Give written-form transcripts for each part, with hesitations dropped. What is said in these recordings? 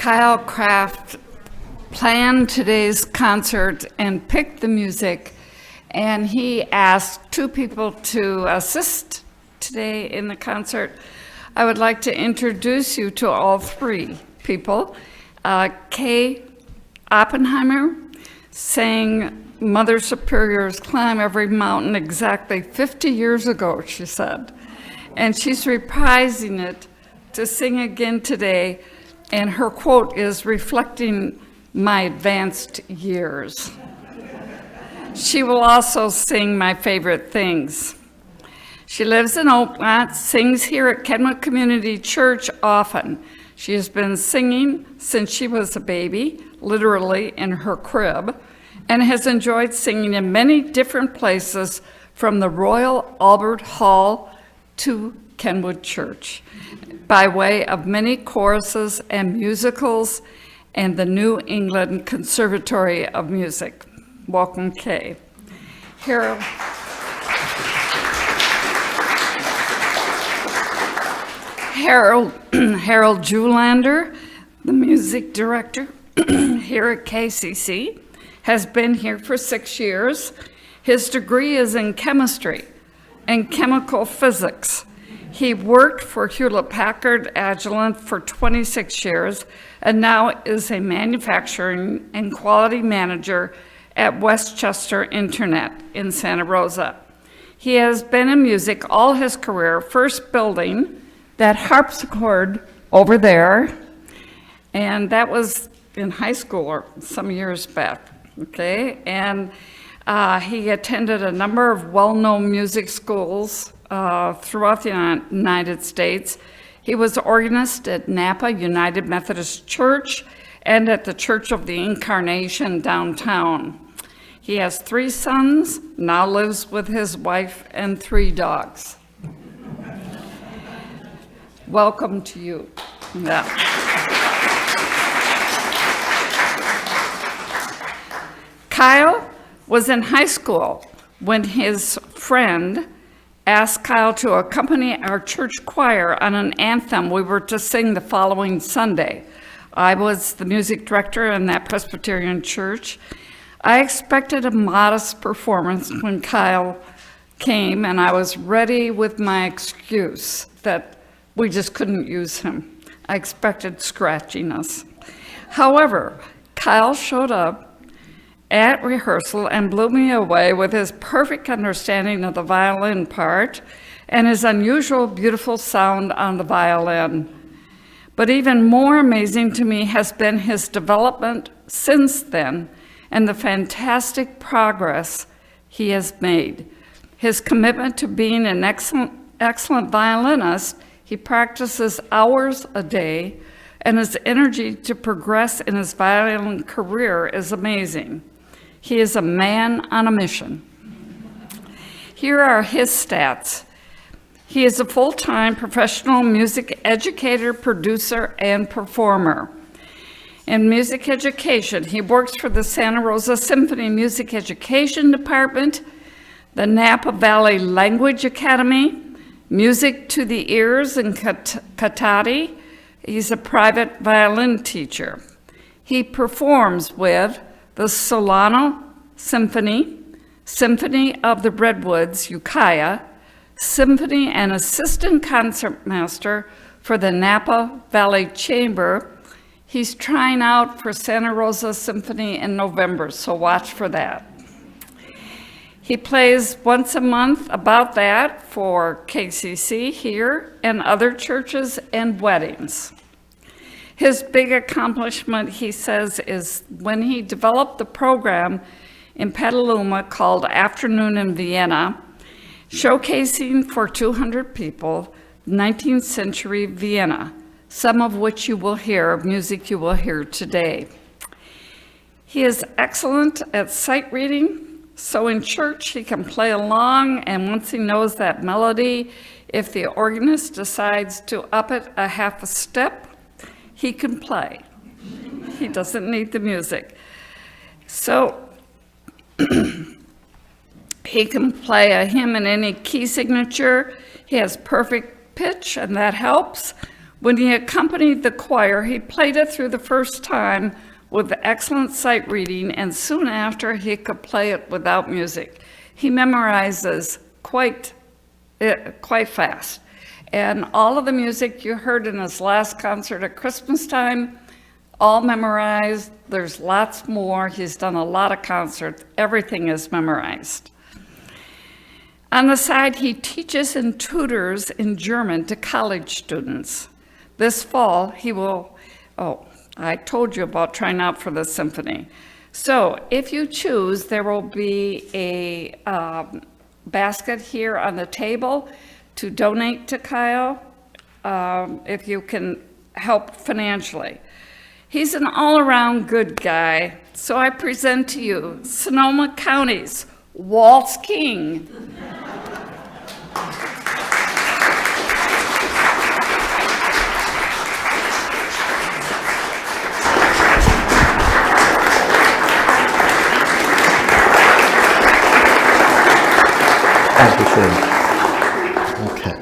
Kyle Kraft planned today's concert and picked the music, and he asked two people to assist today in the concert. I would like to introduce you to all three people. Kay Oppenheimer sang Mother Superior's Climb Every Mountain exactly 50 years ago, she said. And she's reprising it to sing again today, and her quote is reflecting my advanced years. She will also sing My Favorite Things. She lives in Oakmont, sings here at Kenwood Community Church often. She has been singing since she was a baby, literally in her crib, and has enjoyed singing in many different places from the Royal Albert Hall to Kenwood Church, by way of many choruses and musicals and the New England Conservatory of Music. Welcome, Kay. Harold Julander, the music director here at KCC, has been here for 6 years. His degree is in chemistry and chemical physics. He worked for Hewlett-Packard Agilent for 26 years and now is a manufacturing and quality manager at Westchester Internet in Santa Rosa. He has been in music all his career, first building that harpsichord over there, and that was in high school or some years back, okay? And he attended a number of well-known music schools throughout the United States. He was organist at Napa United Methodist Church and at the Church of the Incarnation downtown. He has 3 sons, now lives with his wife and 3 dogs. Welcome to you. Yeah. Kyle was in high school when his friend asked Kyle to accompany our church choir on an anthem we were to sing the following Sunday. I was the music director in that Presbyterian church. I expected a modest performance when Kyle came, and I was ready with my excuse that we just couldn't use him. I expected scratchiness. However, Kyle showed up at rehearsal and blew me away with his perfect understanding of the violin part and his unusual, beautiful sound on the violin. But even more amazing to me has been his development since then and the fantastic progress he has made. His commitment to being an excellent violinist, he practices hours a day, and his energy to progress in his violin career is amazing. He is a man on a mission. Here are his stats. He is a full-time professional music educator, producer, and performer. In music education, he works for the Santa Rosa Symphony Music Education Department, the Napa Valley Language Academy, Music to the Ears in Katati. He's a private violin teacher. He performs with the Solano Symphony, Symphony of the Redwoods, Ukiah, Symphony and assistant concertmaster for the Napa Valley Chamber. He's trying out for Santa Rosa Symphony in November, so watch for that. He plays once a month, about that, for KCC here and other churches and weddings. His big accomplishment, he says, is when he developed the program in Petaluma called Afternoon in Vienna, showcasing for 200 people 19th century Vienna, some of which you will hear, music you will hear today. He is excellent at sight reading, so in church he can play along, and once he knows that melody, if the organist decides to up it a half a step, he can play. He doesn't need the music. So he can play a hymn in any key signature. He has perfect pitch, and that helps. When he accompanied the choir, he played it through the first time with excellent sight reading, and soon after he could play it without music. He memorizes quite fast. And all of the music you heard in his last concert at Christmas time, all memorized. There's lots more. He's done a lot of concerts. Everything is memorized. On the side, he teaches and tutors in German to college students. This fall, he will, I told you about trying out for the symphony. So if you choose, there will be a basket here on the table to donate to Kyle, if you can help financially. He's an all-around good guy, so I present to you Sonoma County's Waltz King. Thank you, Shane. Okay.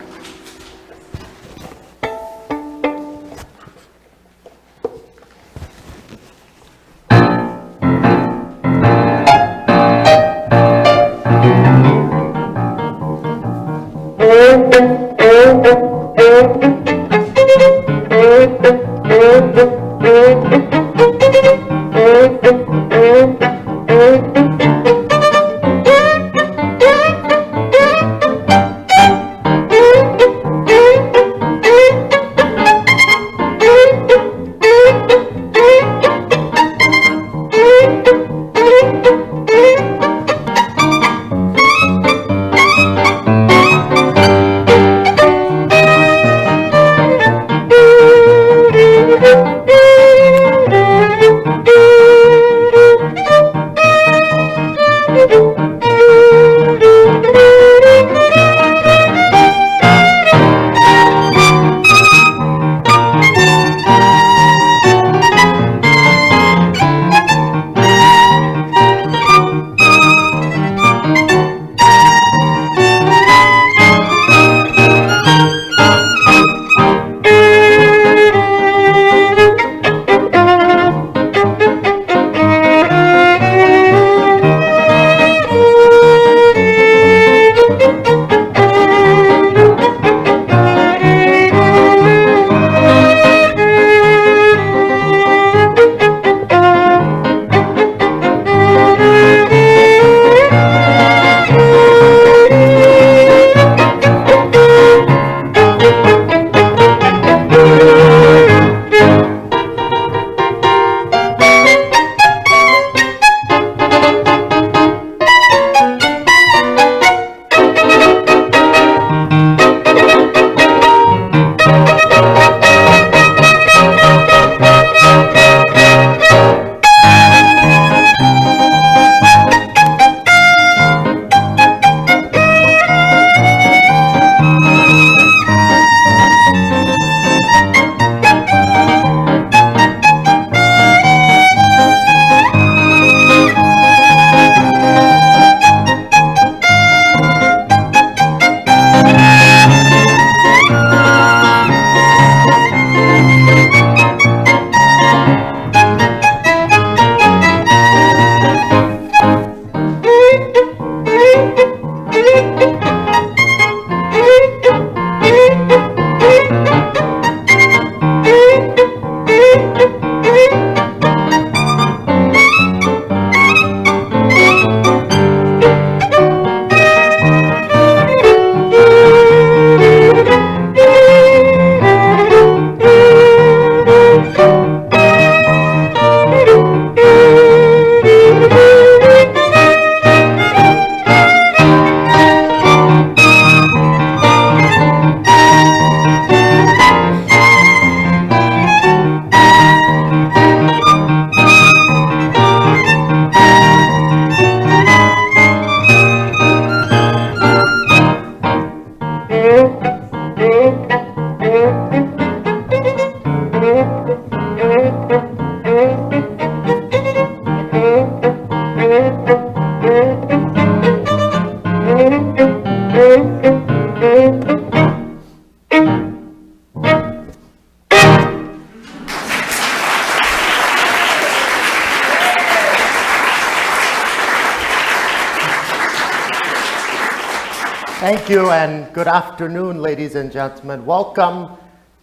Thank you and good afternoon, ladies and gentlemen. Welcome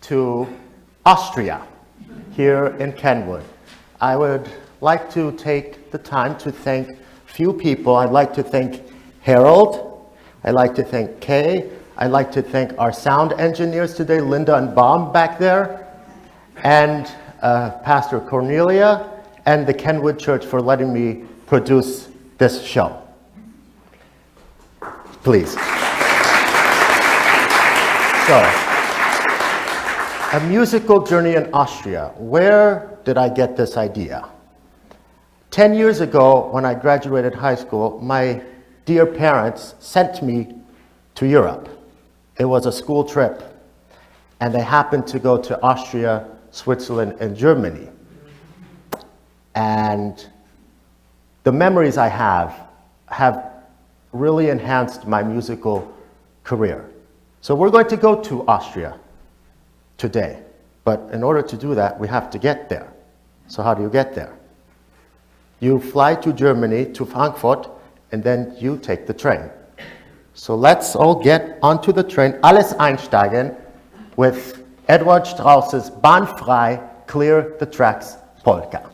to Austria, here in Kenwood. I would like to take the time to thank a few people. I'd like to thank Harold. I'd like to thank Kay. I'd like to thank our sound engineers today, Linda and Baum back there, and Pastor Cornelia, and the Kenwood Church for letting me produce this show. Please. So, a musical journey in Austria. Where did I get this idea? 10 years ago, when I graduated high school, my dear parents sent me to Europe. It was a school trip, and they happened to go to Austria, Switzerland, and Germany. And the memories I have really enhanced my musical career. So we're going to go to Austria today, but in order to do that, we have to get there. So how do you get there? You fly to Germany, to Frankfurt, and then you take the train. So let's all get onto the train, alles einsteigen, with Edward Strauss's Bahnfrei, Clear the Tracks polka.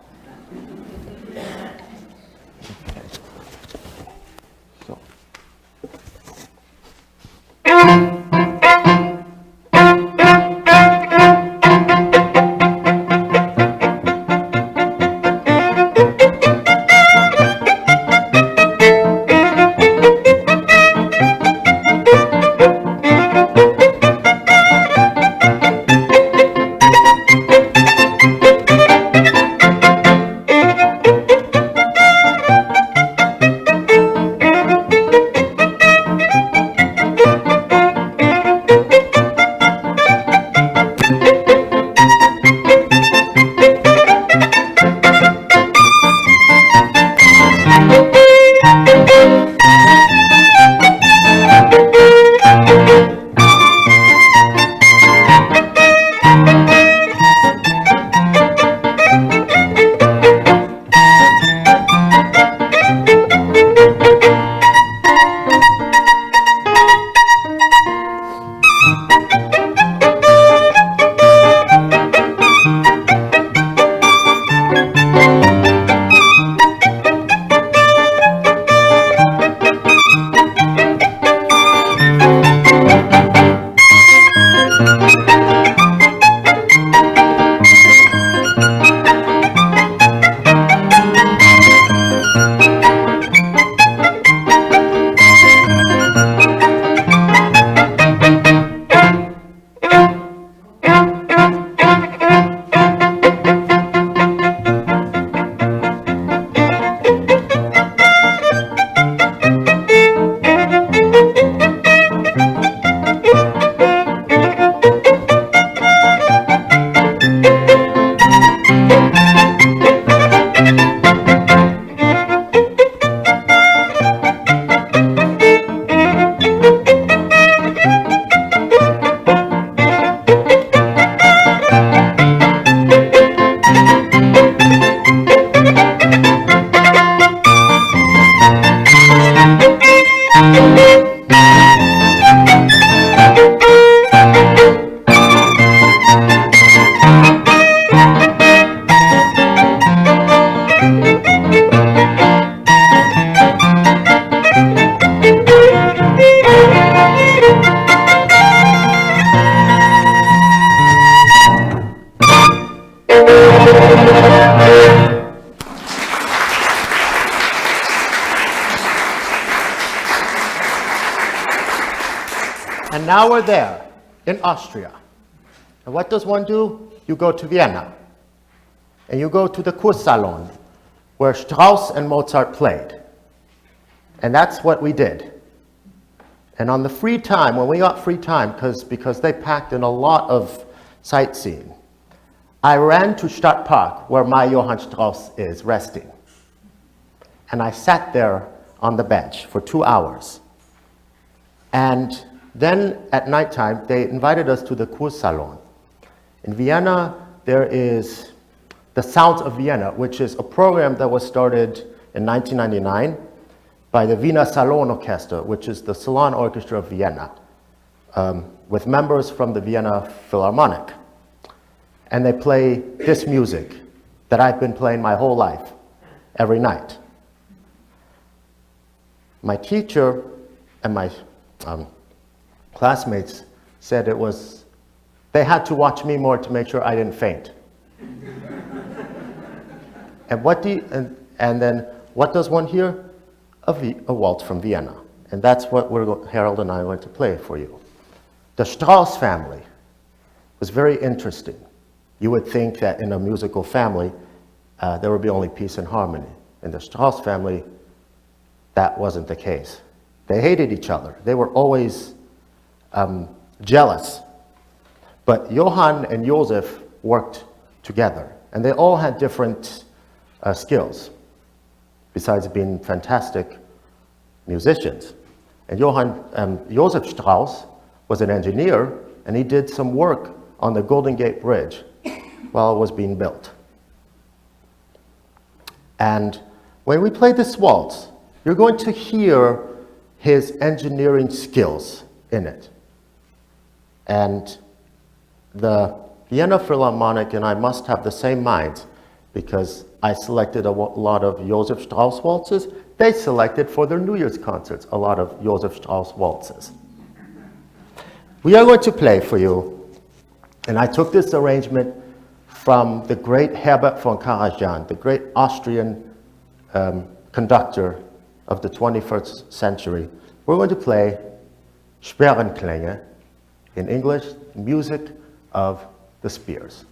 And now we're there, in Austria. And what does one do? You go to Vienna. And you go to the Kursalon, where Strauss and Mozart played. And that's what we did. And on the free time, when we got free time, because they packed in a lot of sightseeing, I ran to Stadtpark, where my Johann Strauss is resting. And I sat there on the bench for 2 hours. And then at nighttime, they invited us to the Kursalon. In Vienna, there is the Sounds of Vienna, which is a program that was started in 1999 by the Wiener Salon Orchestra, which is the Salon Orchestra of Vienna, with members from the Vienna Philharmonic. And they play this music that I've been playing my whole life, every night. My teacher and my classmates said they had to watch me more to make sure I didn't faint. And then what does one hear? A waltz from Vienna. And that's what Harold and I are going to play for you. The Strauss family was very interesting. You would think that in a musical family, there would be only peace and harmony. In the Strauss family, that wasn't the case. They hated each other. They were always jealous. But Johann and Joseph worked together, and they all had different skills, besides being fantastic musicians. And Joseph Strauss was an engineer, and he did some work on the Golden Gate Bridge while it was being built. And when we play this waltz, you're going to hear his engineering skills in it. And the Vienna Philharmonic and I must have the same minds, because I selected a lot of Joseph Strauss waltzes. They selected for their New Year's concerts a lot of Joseph Strauss waltzes. We are going to play for you, and I took this arrangement from the great Herbert von Karajan, the great Austrian conductor of the 21st century. We're going to play Sperrenklänge, in English, music of the spears.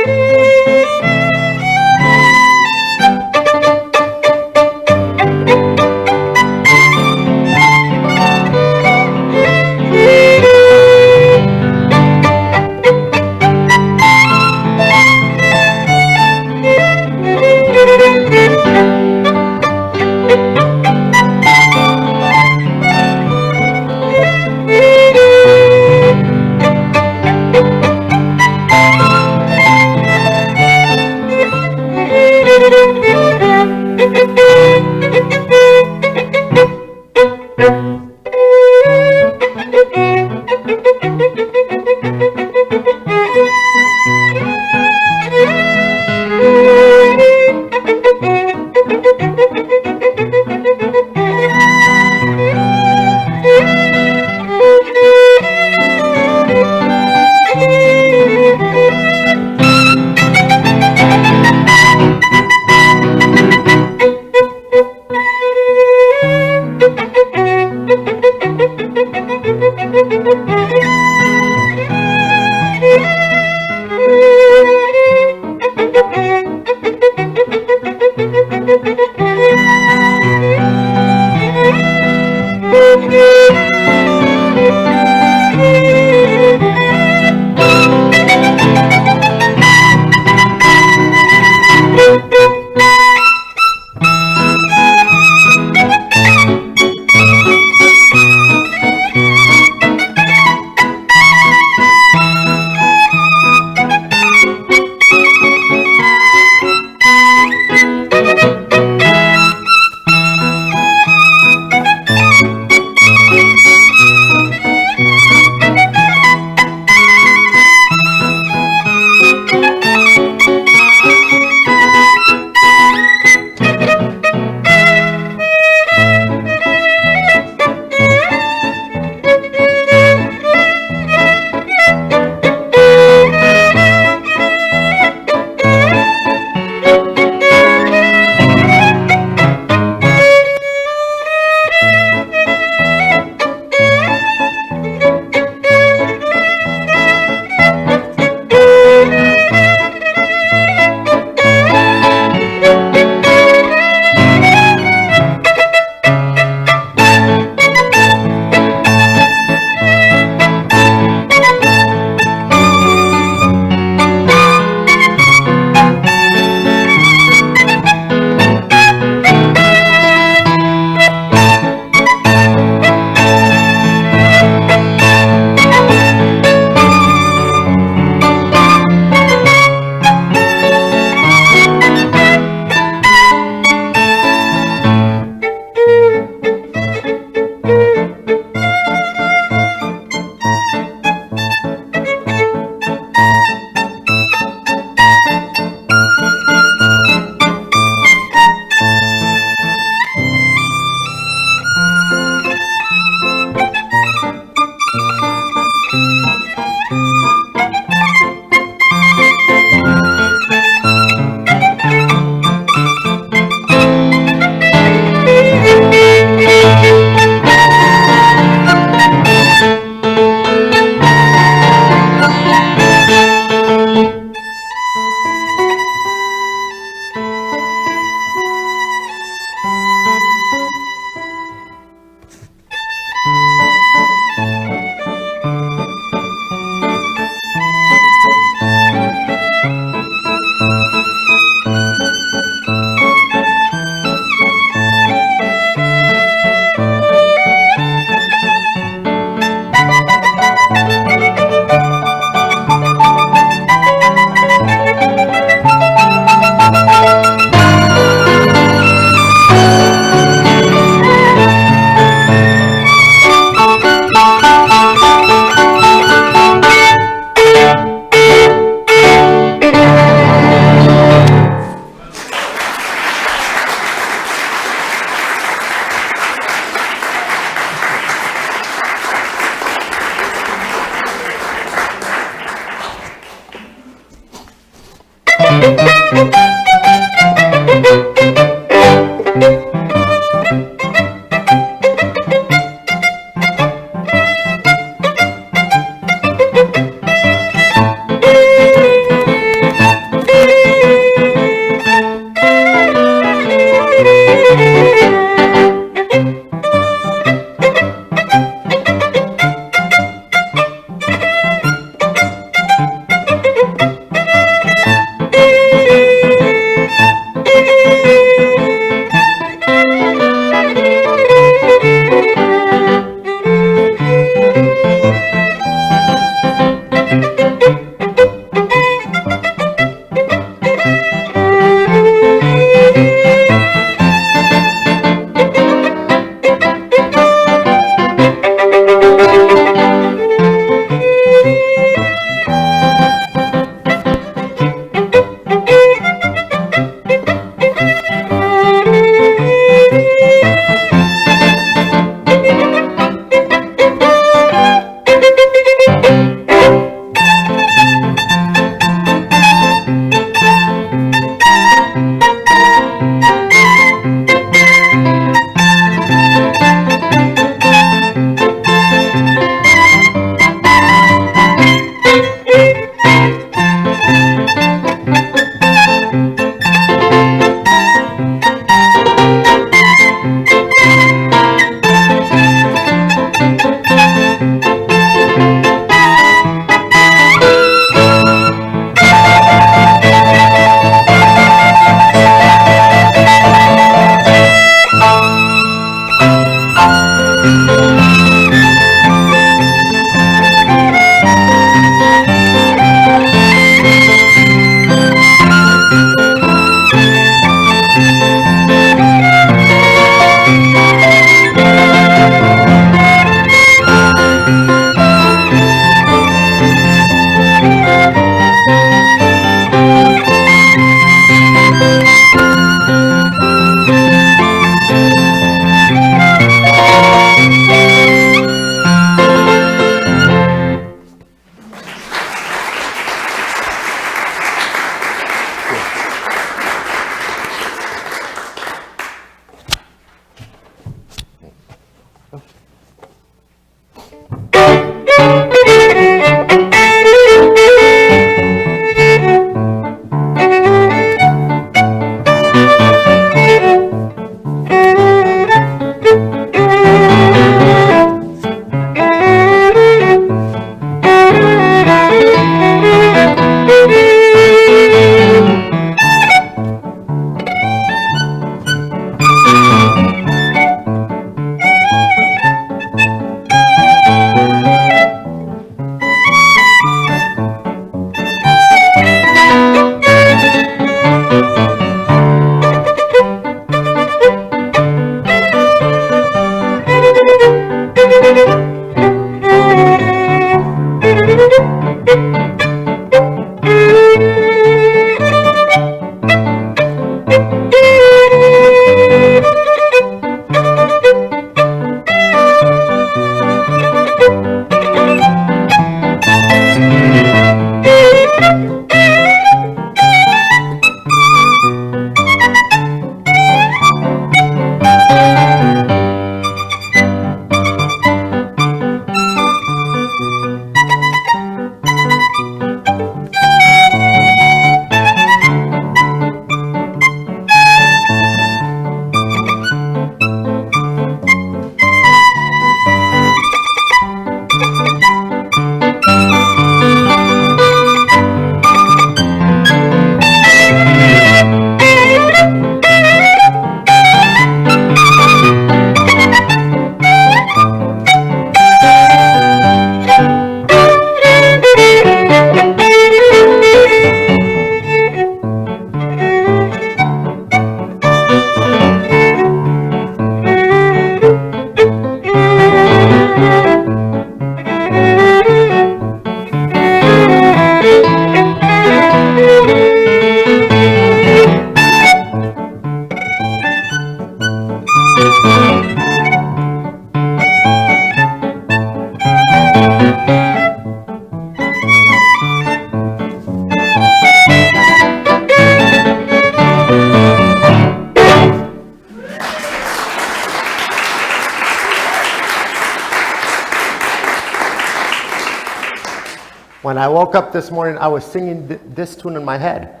When I woke up this morning, I was singing this tune in my head.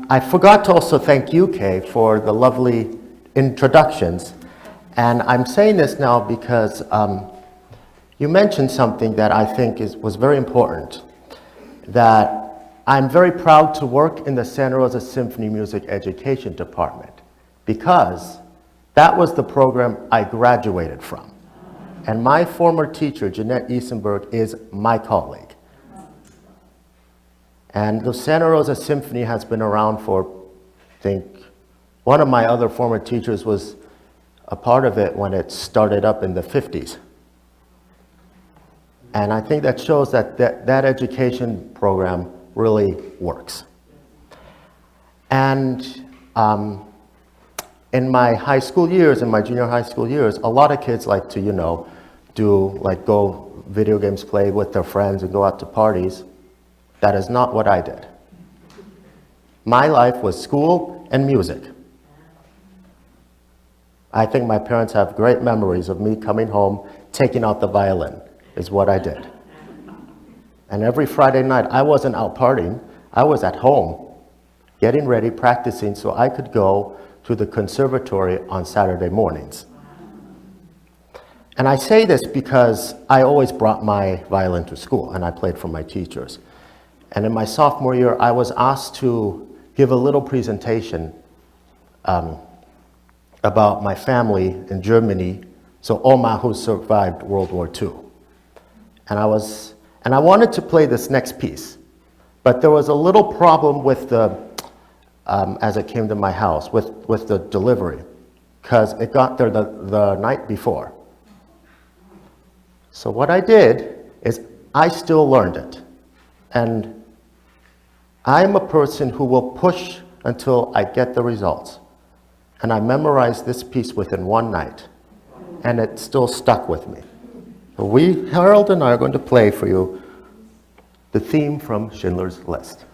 I forgot to also thank you, Kay, for the lovely introductions. And I'm saying this now because you mentioned something that I think was very important, that I'm very proud to work in the Santa Rosa Symphony Music Education Department, because that was the program I graduated from. And my former teacher, Jeanette Eisenberg, is my colleague. And the Santa Rosa Symphony has been around for, I think, one of my other former teachers was a part of it when it started up in the 50s. And I think that shows that that education program really works. And in my high school years, in my junior high school years, a lot of kids like to, go video games, play with their friends and go out to parties. That is not what I did. My life was school and music. I think my parents have great memories of me coming home, taking out the violin, is what I did. And every Friday night, I wasn't out partying. I was at home, getting ready, practicing, so I could go to the conservatory on Saturday mornings. And I say this because I always brought my violin to school, and I played for my teachers. And in my sophomore year, I was asked to give a little presentation about my family in Germany, so Oma, who survived World War II. And I wanted to play this next piece, but there was a little problem with as it came to my house, with the delivery, because it got there the night before. So what I did is I still learned it. And I'm a person who will push until I get the results. And I memorized this piece within one night, and it still stuck with me. So Harold and I are going to play for you the theme from Schindler's List.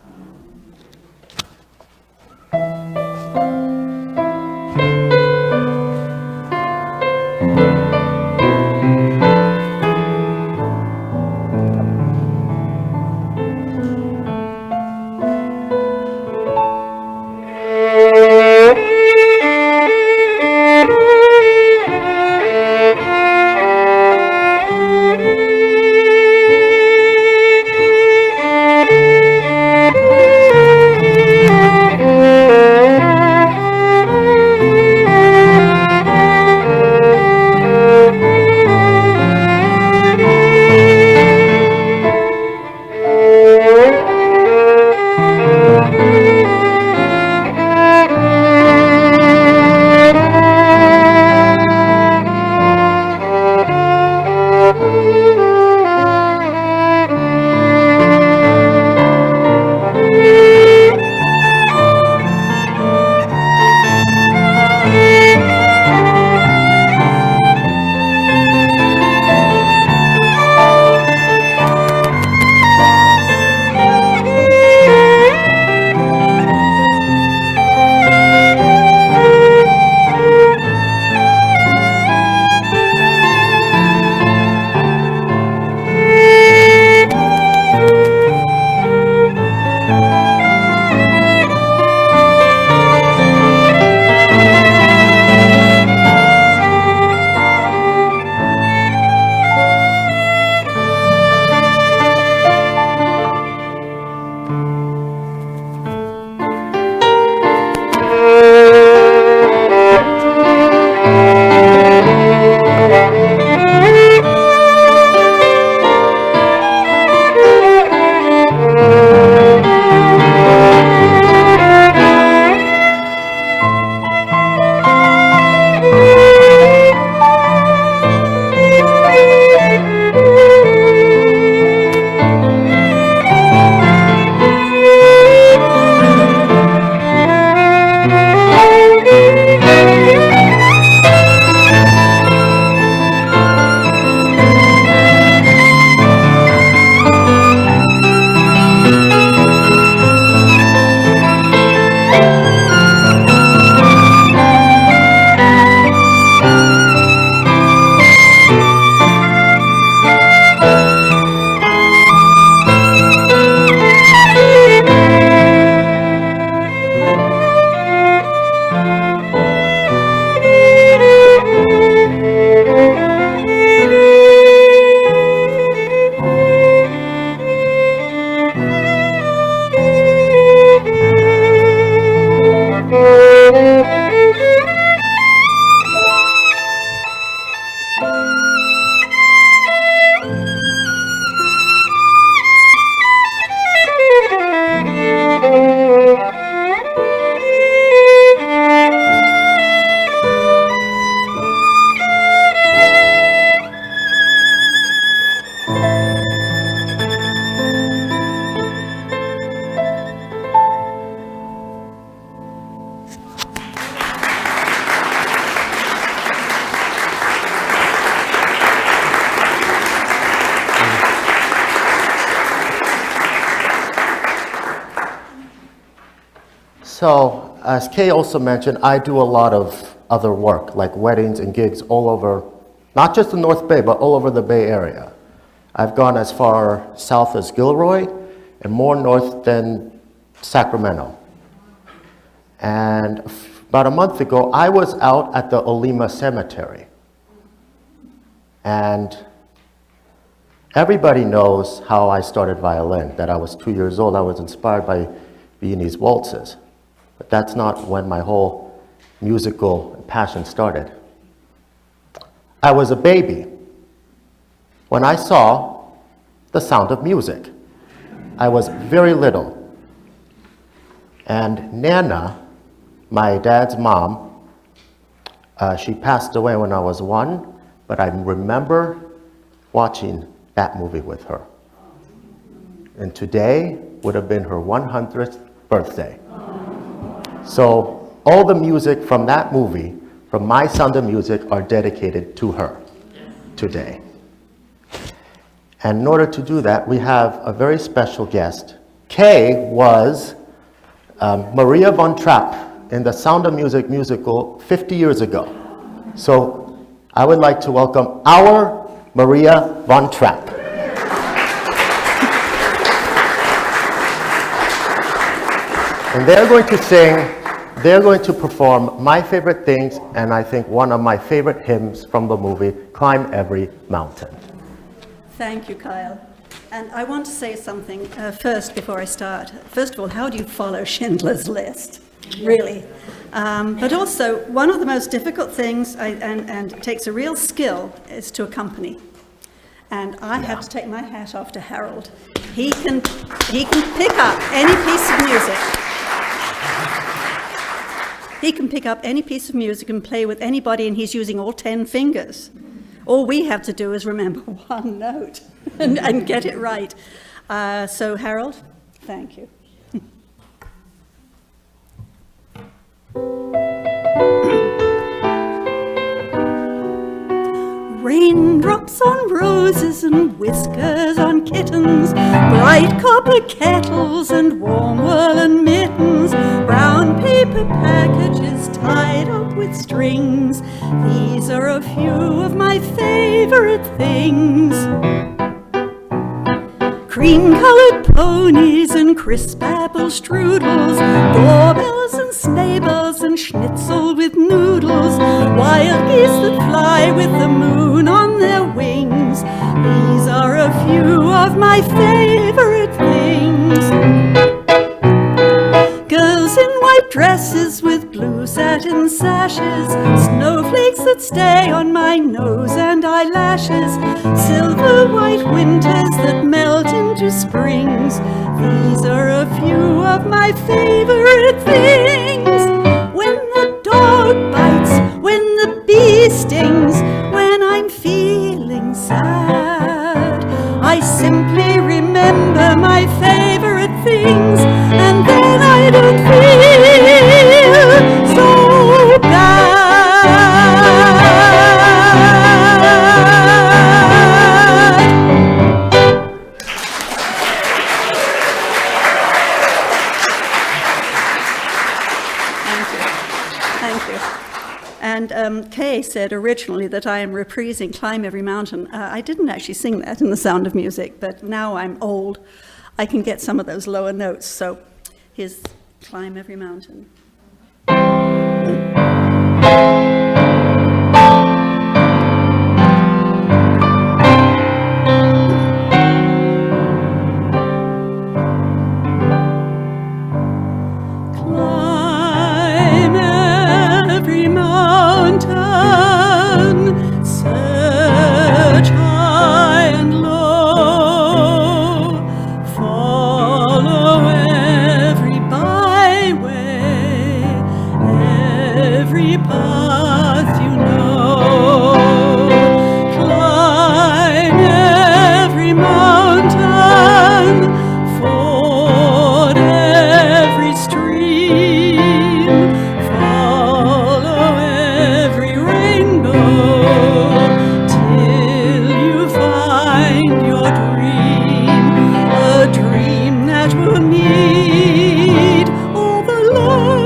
So, as Kay also mentioned, I do a lot of other work, like weddings and gigs all over, not just the North Bay, but all over the Bay Area. I've gone as far south as Gilroy and more north than Sacramento. And about a month ago, I was out at the Olema Cemetery. And everybody knows how I started violin, that I was 2 years old. I was inspired by Viennese waltzes. But that's not when my whole musical passion started. I was a baby when I saw The Sound of Music. I was very little. And Nana, my dad's mom, she passed away when I was 1, but I remember watching that movie with her. And today would have been her 100th birthday. So all the music from that movie, from My Sound of Music, are dedicated to her today. And in order to do that, we have a very special guest. Kay was Maria von Trapp in the Sound of Music musical 50 years ago. So I would like to welcome our Maria von Trapp. And they're going to perform my favorite things, and I think one of my favorite hymns from the movie, Climb Every Mountain. Thank you, Kyle. And I want to say something first before I start. First of all, how do you follow Schindler's List? Really. But also, one of the most difficult things, and it takes a real skill, is to accompany. And I have to take my hat off to Harold. He can pick up any piece of music. He can pick up any piece of music and play with anybody, and he's using all 10 fingers. All we have to do is remember one note and get it right. So Harold, thank you. Raindrops on roses and whiskers on kittens, bright copper kettles and warm woolen mittens, brown paper packages tied up with strings. These are a few of my favorite things. Cream-colored ponies and crisp apple strudels, doorbells and sleigh bells and schnitzel with noodles, wild geese that fly with the moon on their wings. These are a few of my favorite things. Girls in white dresses with blue satin sashes, snowflakes that stay on my nose and eyelashes, silver white winters that melt into springs. These are a few of my favorite things. When the dog bites, when the bee stings, when I'm feeling sad, I simply remember my favorite things, and then I don't feel so bad. Thank you. And Kay said originally that I am reprising Climb Every Mountain. I didn't actually sing that in The Sound of Music, but now I'm old. I can get some of those lower notes, so here's Climb Every Mountain. Climb every mountain, search high and low, follow every byway, every path you know. Climb every mountain, ford every stream, follow every rainbow, till you find your dream, a dream that will need all the love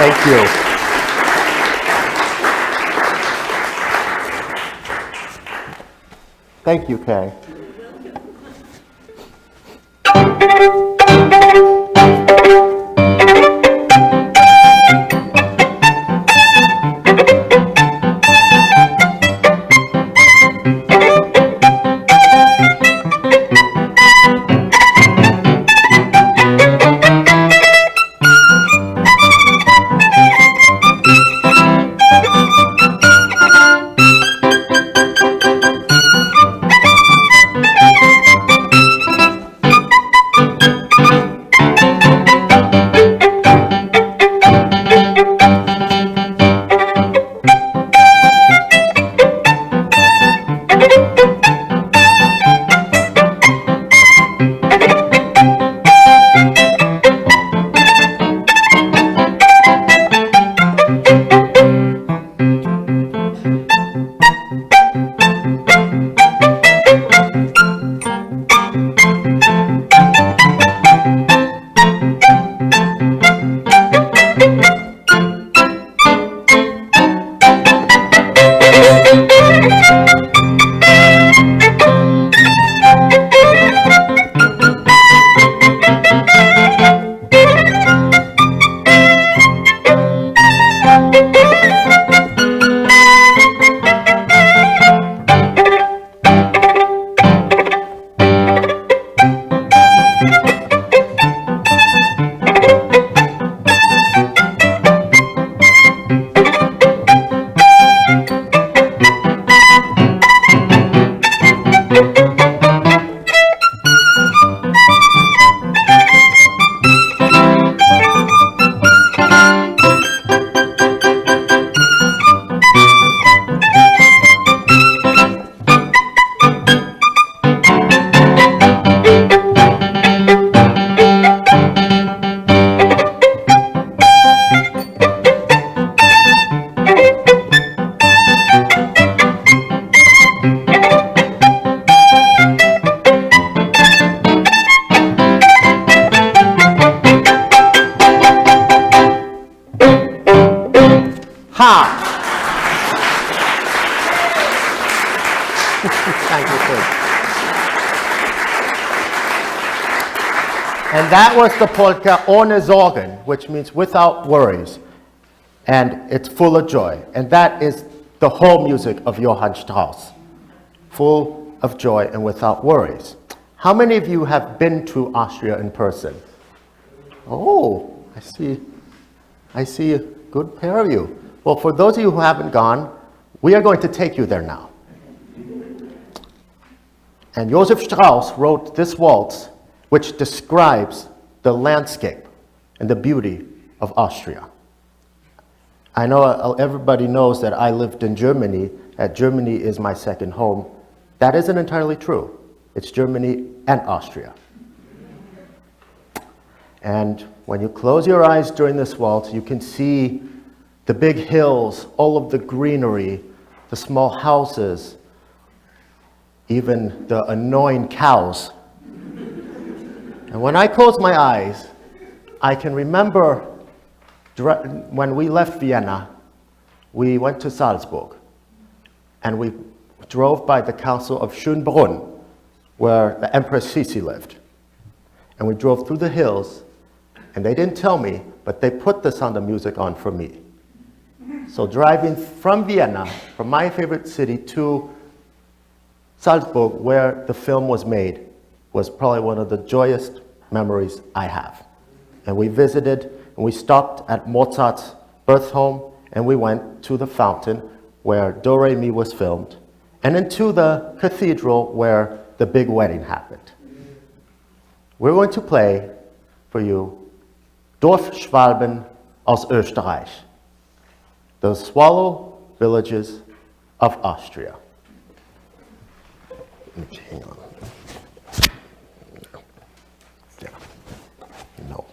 Thank you. Thank you, Kay. Ha! Thank you, Chris. And that was the polka ohne Sorgen, which means without worries. And it's full of joy. And that is the whole music of Johann Strauss. Full of joy and without worries. How many of you have been to Austria in person? Oh, I see a good pair of you. Well, for those of you who haven't gone, we are going to take you there now. And Joseph Strauss wrote this waltz, which describes the landscape and the beauty of Austria. I know everybody knows that I lived in Germany, that Germany is my second home. That isn't entirely true. It's Germany and Austria. And when you close your eyes during this waltz, you can see the big hills, all of the greenery, the small houses, even the annoying cows. And when I close my eyes, I can remember when we left Vienna, we went to Salzburg, and we drove by the castle of Schönbrunn, where the Empress Sisi lived. And we drove through the hills, and they didn't tell me, but they put the Sound of Music on for me. So driving from Vienna, from my favorite city, to Salzburg, where the film was made, was probably one of the joyous memories I have. And we visited, and we stopped at Mozart's birth home, and we went to the fountain where Do Re Mi was filmed, and into the cathedral where the big wedding happened. We're going to play for you Dorfschwalben aus Österreich, the swallow villages of Austria. Hang on. Yeah. No.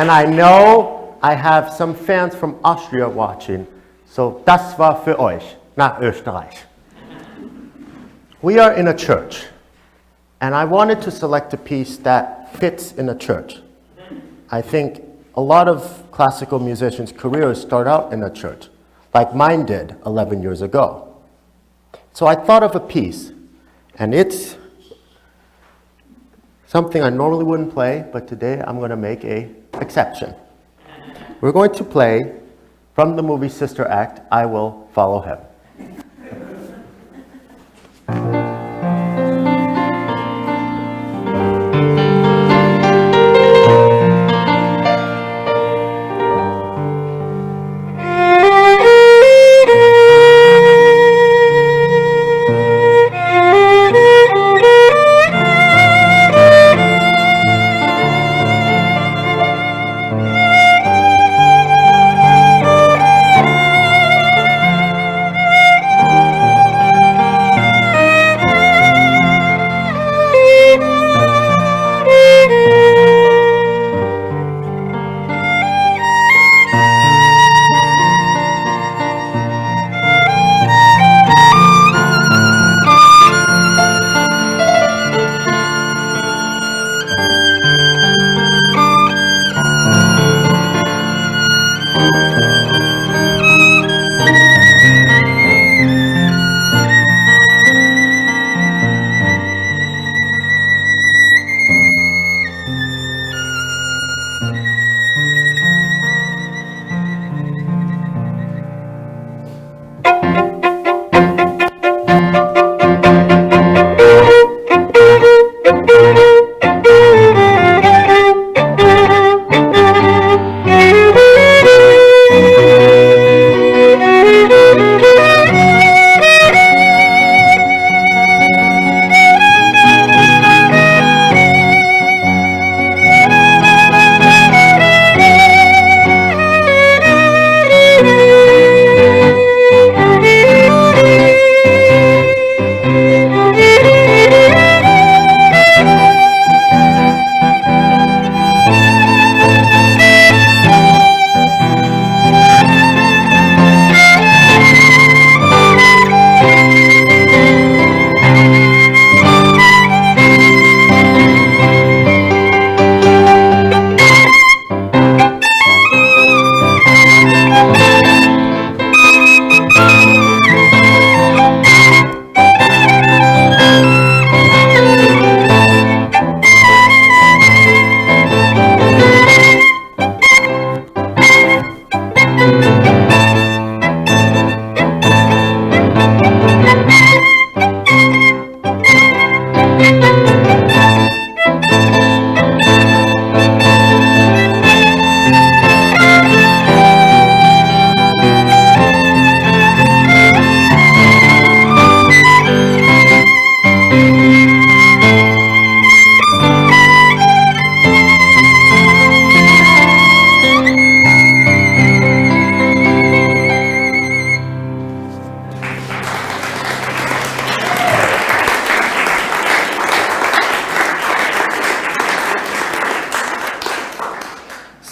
And I know I have some fans from Austria watching, so das war für euch, nach Österreich. We are in a church, and I wanted to select a piece that fits in a church. I think a lot of classical musicians' careers start out in a church, like mine did 11 years ago. So I thought of a piece, and it's something I normally wouldn't play, but today I'm going to make an exception. We're going to play from the movie Sister Act, I Will Follow Him.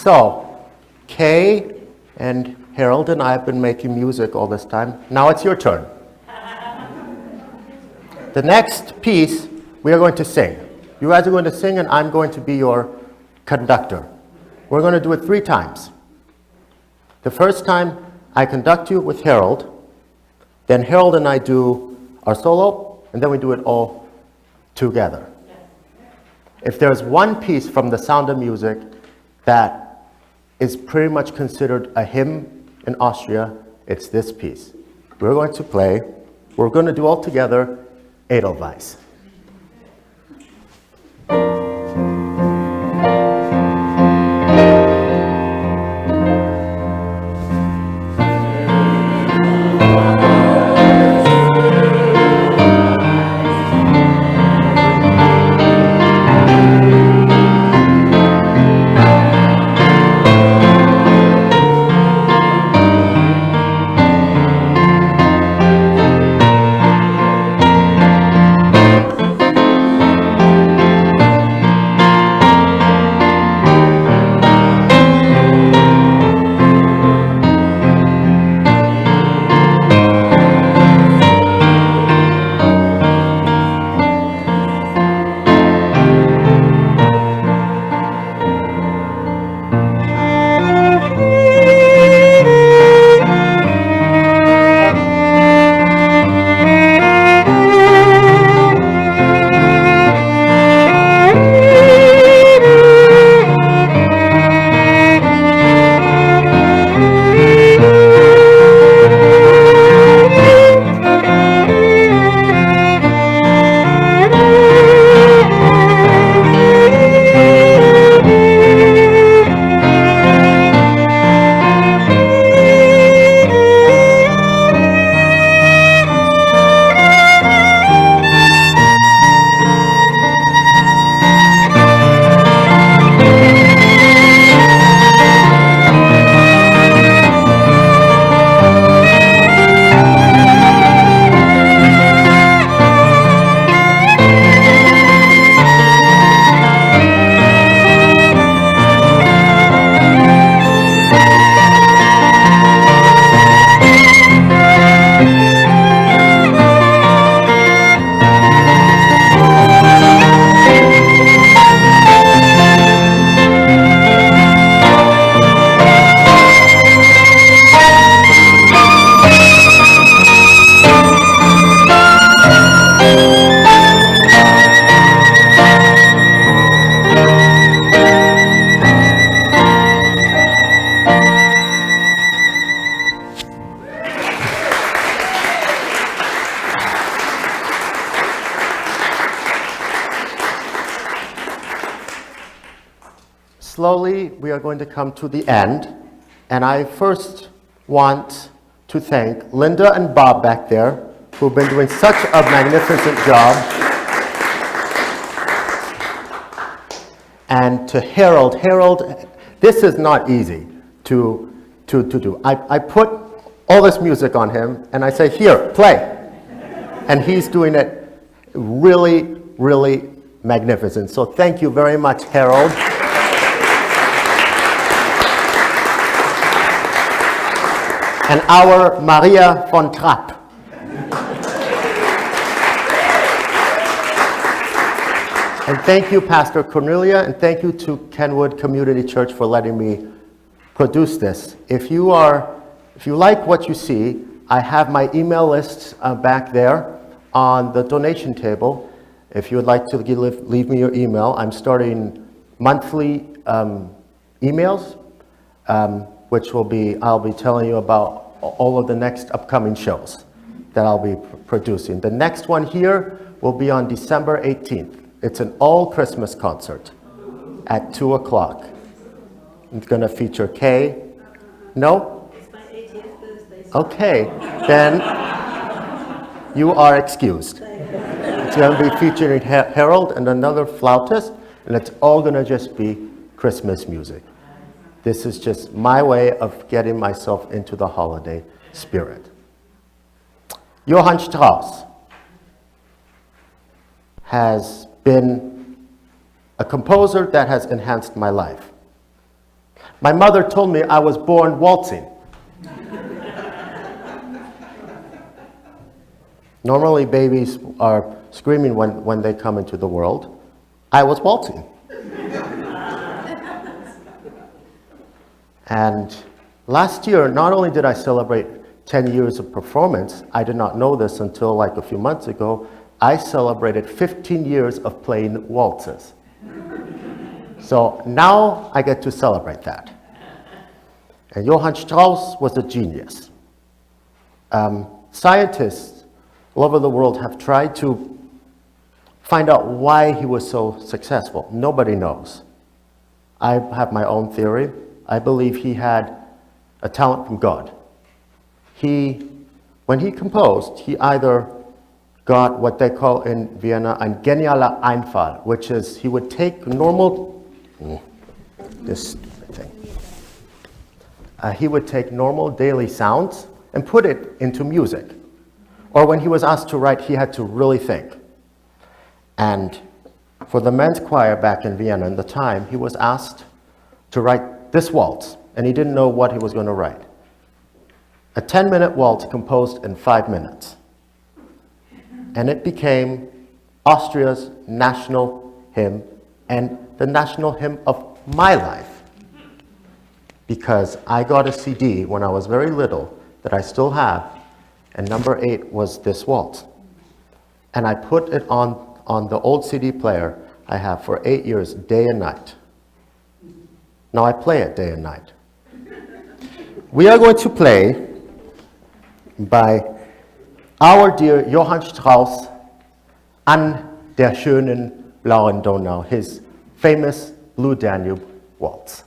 So, Kay and Harold and I have been making music all this time. Now it's your turn. The next piece, we are going to sing. You guys are going to sing and I'm going to be your conductor. We're going to do it 3 times. The first time, I conduct you with Harold. Then Harold and I do our solo, and then we do it all together. If there's one piece from The Sound of Music that is pretty much considered a hymn in Austria, it's this piece. We're going to play, we're going to do all together, Edelweiss. shortly we are going to come to the end, and I first want to thank Linda and Bob back there, who've been doing such a magnificent job. And to Harold. Harold, this is not easy to do. I put all this music on him, and I say, here, play. And he's doing it really, really magnificent. So thank you very much, Harold. And our Maria von Trapp. And thank you, Pastor Cornelia, and thank you to Kenwood Community Church for letting me produce this. If you like what you see, I have my email lists back there on the donation table. If you would like to leave me your email, I'm starting monthly emails, which I'll be telling you about all of the next upcoming shows that I'll be producing. The next one here will be on December 18th. It's an all-Christmas concert at 2 o'clock. It's going to feature Kay. No? It's my 80th birthday. Okay, then you are excused. It's going to be featuring Harold and another flautist, and it's all going to just be Christmas music. This is just my way of getting myself into the holiday spirit. Johann Strauss has been a composer that has enhanced my life. My mother told me I was born waltzing. Normally babies are screaming when they come into the world. I was waltzing. And last year, not only did I celebrate 10 years of performance, I did not know this until like a few months ago, I celebrated 15 years of playing waltzes. So now I get to celebrate that. And Johann Strauss was a genius. Scientists all over the world have tried to find out why he was so successful. Nobody knows. I have my own theory. I believe he had a talent from God. When he composed, he either got what they call in Vienna ein genialer Einfall, which is he would take normal, he would take normal daily sounds and put it into music. Or when he was asked to write, he had to really think. And for the men's choir back in Vienna in the time, he was asked to write this waltz, and he didn't know what he was going to write. A 10-minute waltz composed in 5 minutes. And it became Austria's national hymn and the national hymn of my life. Because I got a CD when I was very little that I still have, and number 8 was this waltz. And I put it on the old CD player I have for 8 years, day and night. Now I play it day and night. We are going to play by our dear Johann Strauss, An der schönen blauen Donau, his famous Blue Danube waltz.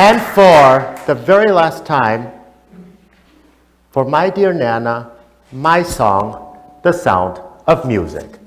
And for the very last time, for my dear Nana, my song, The Sound of Music.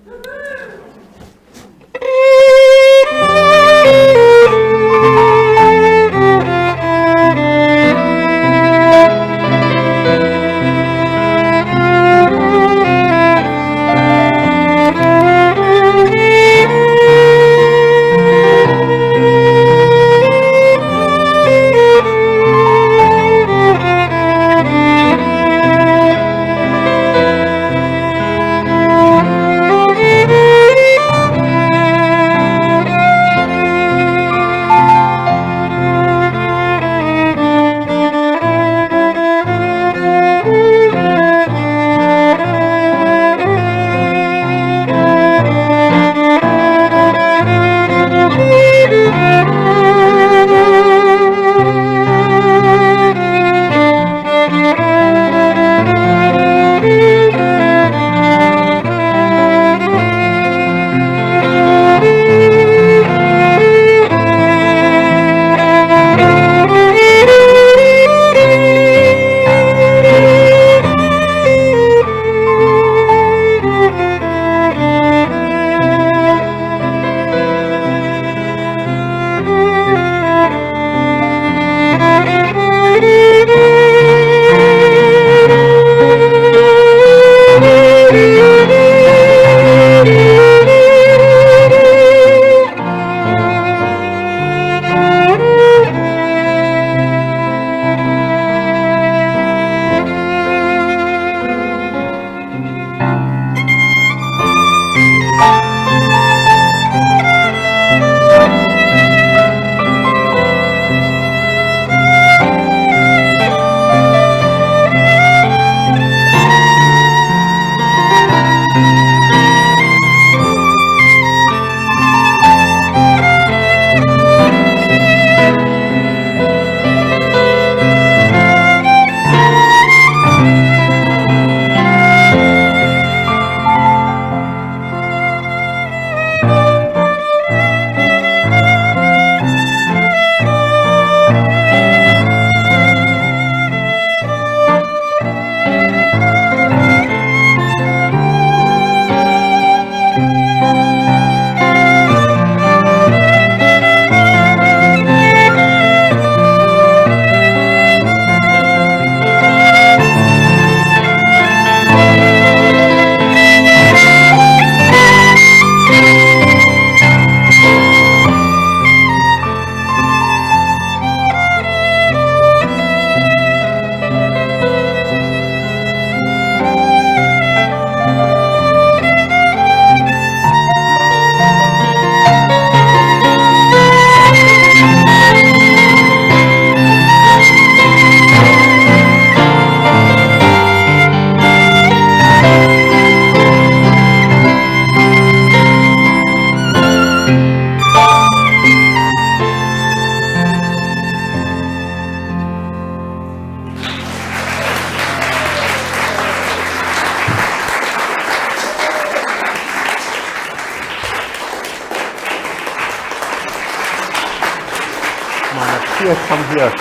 come here.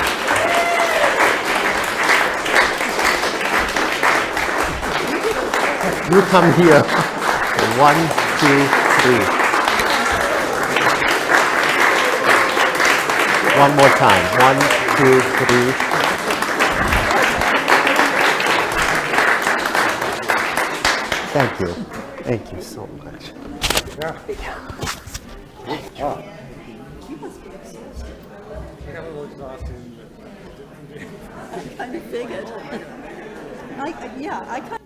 You come here. 1, 2, 3. One more time. 1, 2, 3. Thank you. Thank you so much. I kind of figured. Yeah, I kind